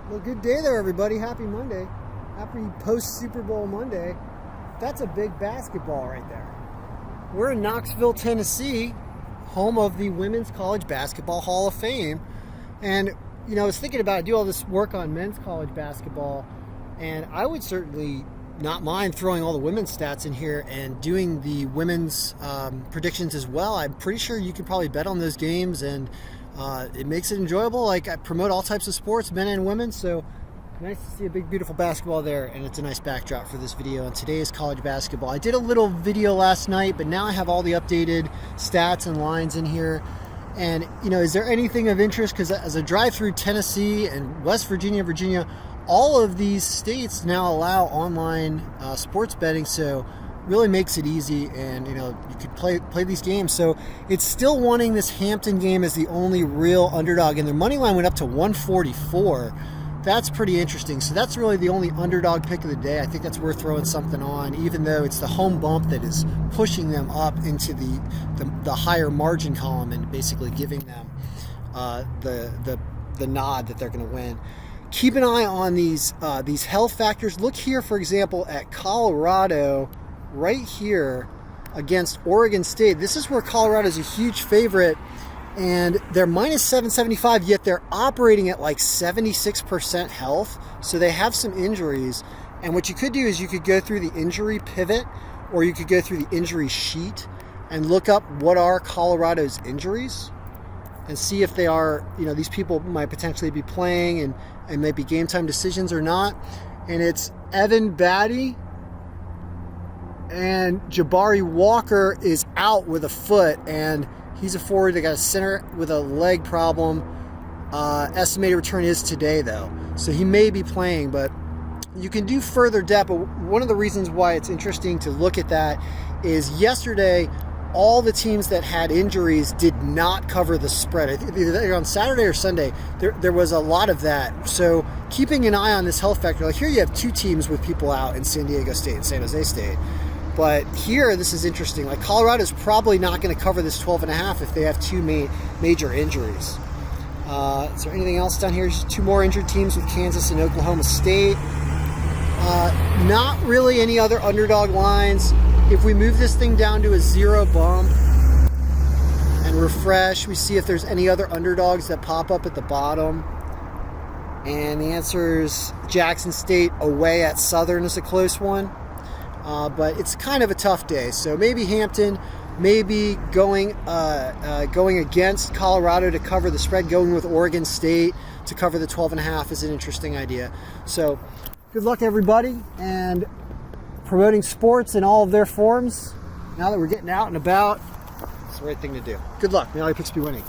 Well, good day there, everybody. Happy Monday. Happy post-Super Bowl Monday. That's a big basketball right there. We're in Knoxville, Tennessee, home of the Women's College Basketball Hall of Fame. And, I was thinking about, I do all this work on men's college basketball, and I would certainly not mind throwing all the women's stats in here and doing the women's predictions as well. I'm pretty sure you could probably bet on those games, and it makes it enjoyable. Like, I promote all types of sports, men and women, so nice to see a big, beautiful basketball there, and it's a nice backdrop for this video on today's college basketball. I did a little video last night, but now I have all the updated stats and lines in here. And, is there anything of interest? Because as I drive through Tennessee and West Virginia, all of these states now allow online sports betting, so really makes it easy, and you could play these games. So it's still wanting this Hampton game as the only real underdog, and their money line went up to 144. That's pretty interesting. So that's really the only underdog pick of the day. I think that's worth throwing something on, even though it's the home bump that is pushing them up into the higher margin column and basically giving them the nod that they're going to win. Keep an eye on these health factors. Look here, for example, at Colorado right here against Oregon State. This is where Colorado is a huge favorite, and they're minus 775, yet they're operating at like 76% health, so they have some injuries. And what you could do is you could go through the injury pivot, or you could go through the injury sheet and look up what are Colorado's injuries and see if they are, these people might potentially be playing and maybe game time decisions or not. And it's Evan Batty, and Jabari Walker is out with a foot, and he's a forward. They got a center with a leg problem. Estimated return is today, though, so he may be playing, but you can do further depth. But one of the reasons why it's interesting to look at that is yesterday, all the teams that had injuries did not cover the spread. Either on Saturday or Sunday, there was a lot of that. So keeping an eye on this health factor. Like here you have two teams with people out in San Diego State and San Jose State. But here, this is interesting. Like Colorado's probably not going to cover this 12.5 if they have two major injuries. Is there anything else down here? Just two more injured teams with Kansas and Oklahoma State. Not really any other underdog lines. If we move this thing down to a 0 bump and refresh, we see if there's any other underdogs that pop up at the bottom. And the answer is Jackson State away at Southern is a close one. But it's kind of a tough day. So maybe Hampton, maybe going against Colorado to cover the spread, going with Oregon State to cover the 12.5 is an interesting idea. So good luck, everybody, and promoting sports in all of their forms. Now that we're getting out and about, it's the right thing to do. Good luck. May all your picks be winning.